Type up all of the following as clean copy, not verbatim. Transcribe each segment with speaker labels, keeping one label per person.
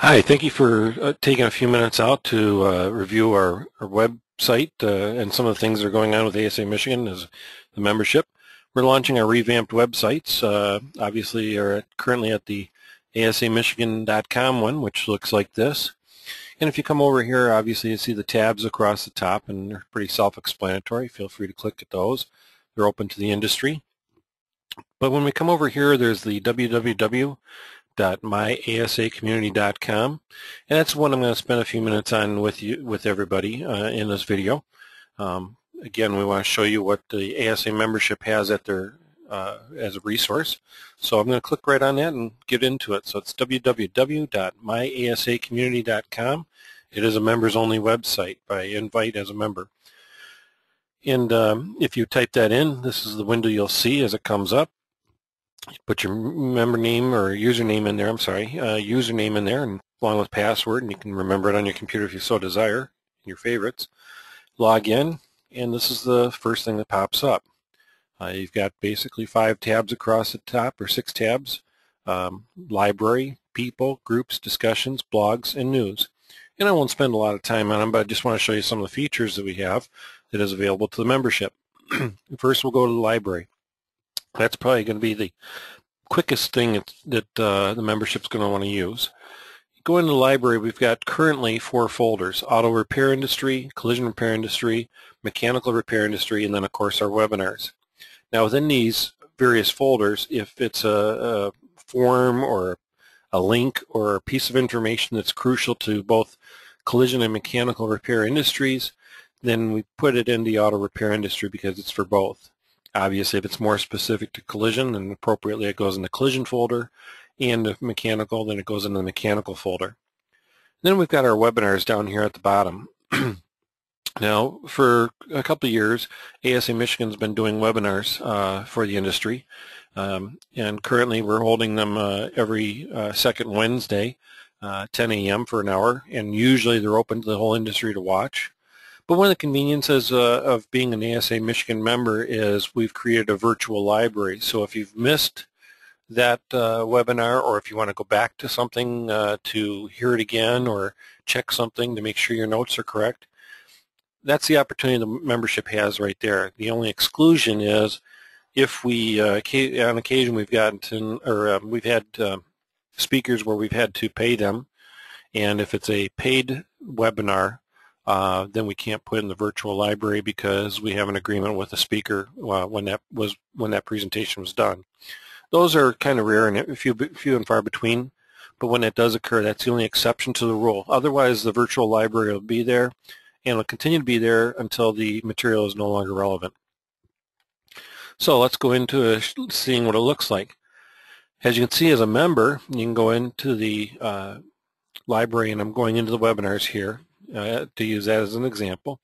Speaker 1: Hi, thank you for taking a few minutes out to review our website and some of the things that are going on with ASA Michigan as the membership. We're launching our revamped websites. Obviously, are currently at the asamichigan.com one, which looks like this. And if you come over here, obviously you see the tabs across the top, and they're pretty self-explanatory. Feel free to click at those. They're open to the industry. But when we come over here, there's the www.miasacommunity.com, and that's what I'm going to spend a few minutes on with everybody in this video. Again, we want to show you what the ASA membership has at their as a resource. So I'm going to click right on that and get into it. So it's www.miasacommunity.com. It is a members-only website by invite as a member. And if you type that in, this is the window you'll see as it comes up. You put your member name or username in there, username in there, and along with password, and you can remember it on your computer if you so desire, your favorites. Log in, and this is the first thing that pops up. You've got basically 5 tabs across the top, or 6 tabs: library, people, groups, discussions, blogs, and news. And I won't spend a lot of time on them, but I just want to show you some of the features that we have that is available to the membership. First, we'll go to the library. That's probably going to be the quickest thing that the membership's going to want to use. Go into the library, we've got currently 4 folders: auto repair industry, collision repair industry, mechanical repair industry, and then of course our webinars. Now within these various folders, if it's a form or a link or a piece of information that's crucial to both collision and mechanical repair industries, then we put it in the auto repair industry because it's for both. Obviously, if it's more specific to collision, then appropriately it goes in the collision folder, and if mechanical, then it goes in the mechanical folder. Then we've got our webinars down here at the bottom. Now, for a couple of years, ASA Michigan's been doing webinars for the industry, and currently we're holding them every second Wednesday, 10 a.m. for an hour, and usually they're open to the whole industry to watch. But one of the conveniences of being an ASA Michigan member is we've created a virtual library. So if you've missed that webinar, or if you want to go back to something to hear it again or check something to make sure your notes are correct, that's the opportunity the membership has right there. The only exclusion is if we, on occasion, we've gotten we've had speakers where we've had to pay them, and if it's a paid webinar, then we can't put in the virtual library because we have an agreement with the speaker when that presentation was done. Those are kind of rare and few and far between, but when it does occur, that's the only exception to the rule. Otherwise, the virtual library will be there, and it'll continue to be there until the material is no longer relevant. So let's go into seeing what it looks like. As you can see, as a member, you can go into the library, and I'm going into the webinars here to use that as an example.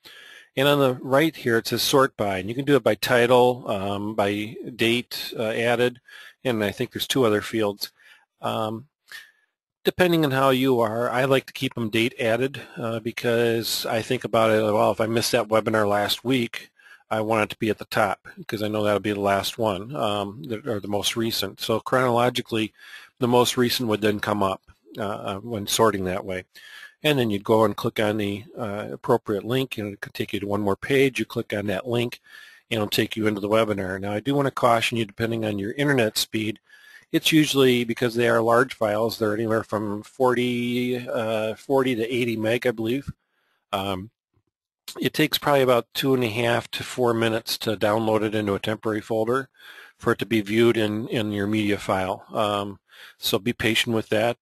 Speaker 1: And on the right here, it says sort by, and you can do it by title, by date added, and I think there's 2 other fields. Depending on how you are, I like to keep them date added because I think about it, well, if I missed that webinar last week, I want it to be at the top because I know that'll be the last one or the most recent. So chronologically, the most recent would then come up when sorting that way. And then you'd go and click on the appropriate link, and it could take you to one more page. You click on that link, and it'll take you into the webinar. Now, I do want to caution you, depending on your internet speed, it's usually, because they are large files, they're anywhere from 40 to 80 meg, I believe. It takes probably about 2.5 to 4 minutes to download it into a temporary folder for it to be viewed in your media file. So be patient with that.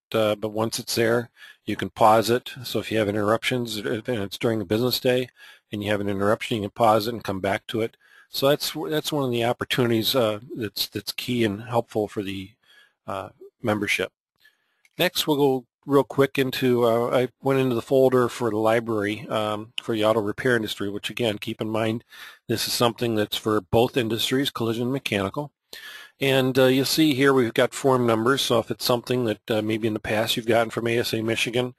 Speaker 1: But once it's there, you can pause it. So if you have interruptions, and it's during a business day, and you have an interruption, you can pause it and come back to it. So that's one of the opportunities that's key and helpful for the membership. Next, we'll go real quick into, I went into the folder for the library for the auto repair industry, which again, keep in mind, this is something that's for both industries, collision and mechanical. And you'll see here we've got form numbers, so if it's something that maybe in the past you've gotten from ASA Michigan,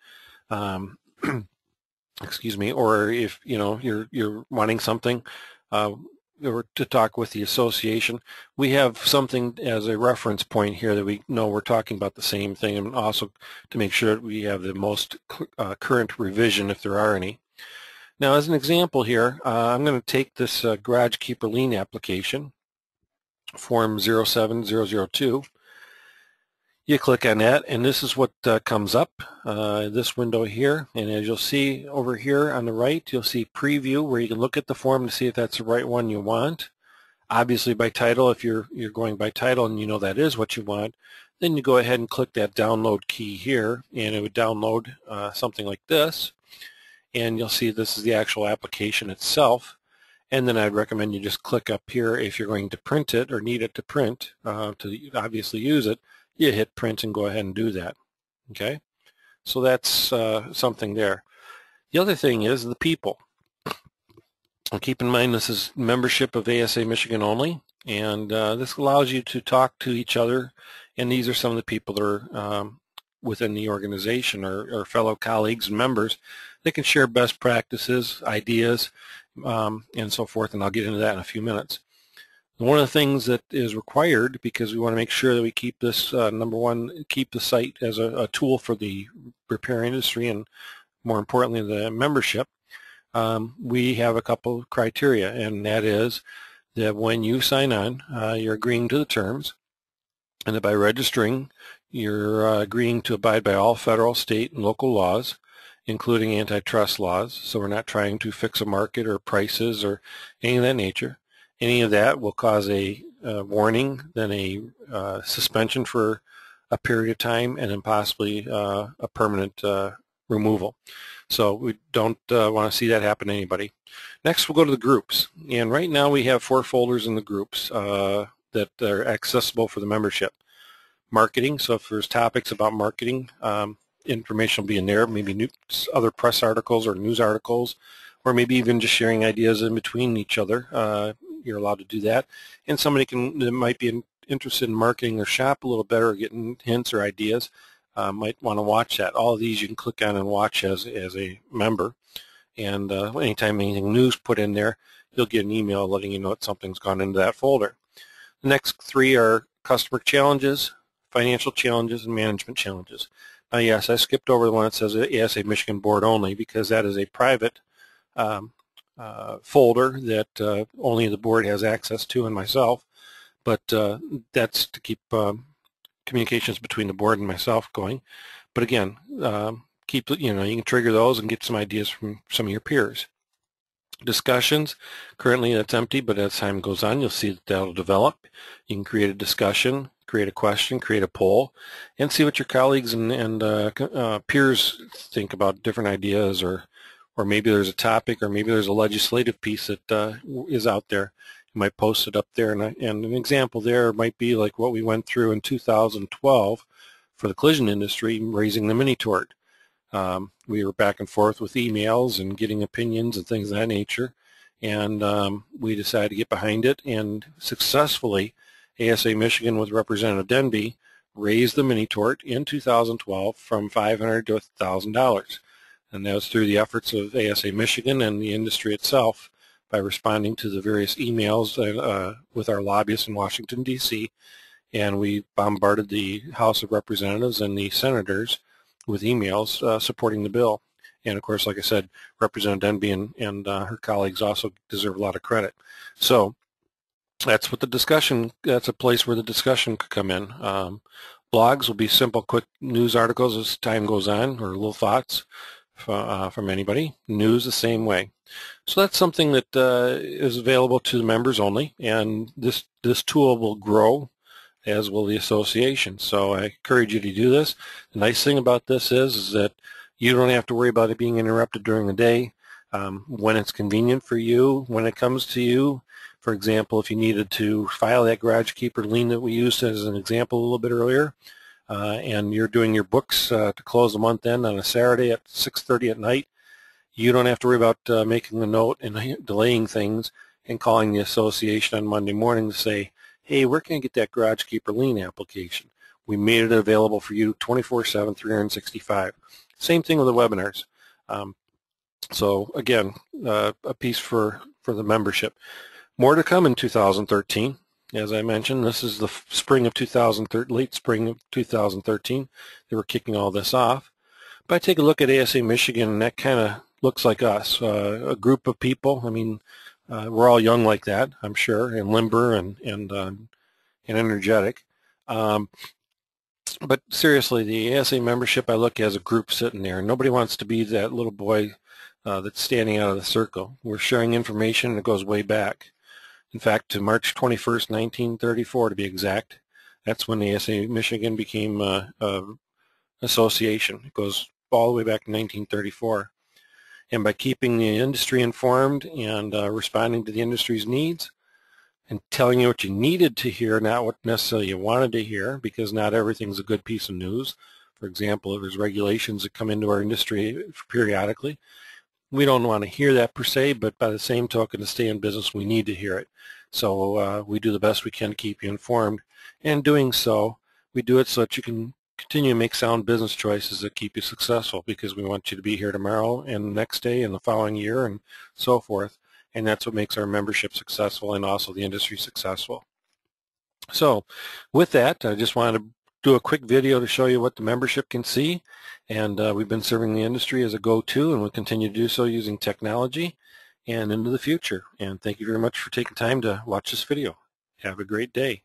Speaker 1: excuse me, or if you're wanting something, or to talk with the association. We have something as a reference point here that we know we're talking about the same thing, and also to make sure that we have the most current revision if there are any. Now, as an example here, I'm going to take this Garage Keeper lien application, form 07002. You click on that, and this is what comes up, this window here. And as you'll see over here on the right, you'll see preview, where you can look at the form to see if that's the right one you want. Obviously by title, if you're going by title and you know that is what you want, then you go ahead and click that download key here, and it would download something like this. And you'll see this is the actual application itself. And then I'd recommend you just click up here if you're going to print it or need it to print to obviously use it. You hit print and go ahead and do that. Okay, so that's something there. The other thing is the people. And keep in mind this is membership of ASA Michigan only, and this allows you to talk to each other, and these are some of the people that are within the organization or fellow colleagues and members that can share best practices, ideas, and so forth, and I'll get into that in a few minutes. One of the things that is required, because we want to make sure that we keep this, number one, keep the site as a tool for the repair industry and more importantly the membership, we have a couple of criteria, and that is that when you sign on, you're agreeing to the terms, and that by registering, you're agreeing to abide by all federal, state, and local laws, including antitrust laws. So we're not trying to fix a market or prices or any of that nature. Any of that will cause a warning, then a suspension for a period of time, and then possibly a permanent removal. So we don't want to see that happen to anybody. Next, we'll go to the groups. And right now we have 4 folders in the groups that are accessible for the membership. Marketing, so if there's topics about marketing, information will be in there, maybe other press articles or news articles, or maybe even just sharing ideas in between each other. You're allowed to do that. And somebody that might be interested in marketing their shop a little better, or getting hints or ideas, might want to watch that. All of these you can click on and watch as a member. And anytime anything new's put in there, you'll get an email letting you know that something's gone into that folder. The next 3 are customer challenges, financial challenges, and management challenges. Now, yes, I skipped over the one that says ASA Michigan Board only, because that is a private folder that only the board has access to and myself, but that's to keep communications between the board and myself going. But again, you can trigger those and get some ideas from some of your peers. Discussions, currently that's empty, but as time goes on, you'll see that that'll develop. You can create a discussion, create a question, create a poll, and see what your colleagues and peers think about different ideas, or maybe there's a topic, or maybe there's a legislative piece that is out there. You might post it up there, and an example there might be like what we went through in 2012 for the collision industry, raising the mini tort. We were back and forth with emails and getting opinions and things of that nature, and we decided to get behind it, and successfully ASA Michigan with Representative Denby raised the mini tort in 2012 from $500 to $1,000, and that was through the efforts of ASA Michigan and the industry itself by responding to the various emails with our lobbyists in Washington, D.C., and we bombarded the House of Representatives and the senators with emails supporting the bill. And of course, like I said, Representative Denby and her colleagues also deserve a lot of credit. So that's what that's a place where the discussion could come in. Blogs will be simple, quick news articles as time goes on, or little thoughts from anybody. News the same way. So that's something that is available to the members only, and this tool will grow, as will the association. So I encourage you to do this. The nice thing about this is that you don't have to worry about it being interrupted during the day. When it's convenient for you, when it comes to you, for example, if you needed to file that Garage Keeper lien that we used as an example a little bit earlier, and you're doing your books to close the month end on a Saturday at 6:30 at night, you don't have to worry about making a note and delaying things and calling the association on Monday morning to say, hey, where can I get that Garage Keeper lien application? We made it available for you 24/7, 365. Same thing with the webinars. So again, a piece for the membership. More to come in 2013. As I mentioned, this is the spring of 2013, late spring of 2013. They were kicking all this off. But I take a look at MiASAMichigan, and that kind of looks like us, a group of people. I mean, we're all young like that, I'm sure, and limber and energetic. But seriously, the ASA membership I look at as a group sitting there. Nobody wants to be that little boy that's standing out of the circle. We're sharing information that goes way back. In fact, to March 21st, 1934 to be exact, that's when the MiASAMichigan became an association. It goes all the way back to 1934. And by keeping the industry informed and responding to the industry's needs and telling you what you needed to hear, not what necessarily you wanted to hear, because not everything's a good piece of news. For example, if there's regulations that come into our industry periodically, we don't want to hear that per se, but by the same token, to stay in business, we need to hear it. So we do the best we can to keep you informed. And doing so, we do it so that you can continue to make sound business choices that keep you successful, because we want you to be here tomorrow and the next day and the following year and so forth. And that's what makes our membership successful and also the industry successful. So with that, I just wanted to do a quick video to show you what the membership can see. And we've been serving the industry as a go-to, and we'll continue to do so using technology and into the future. And thank you very much for taking time to watch this video. Have a great day.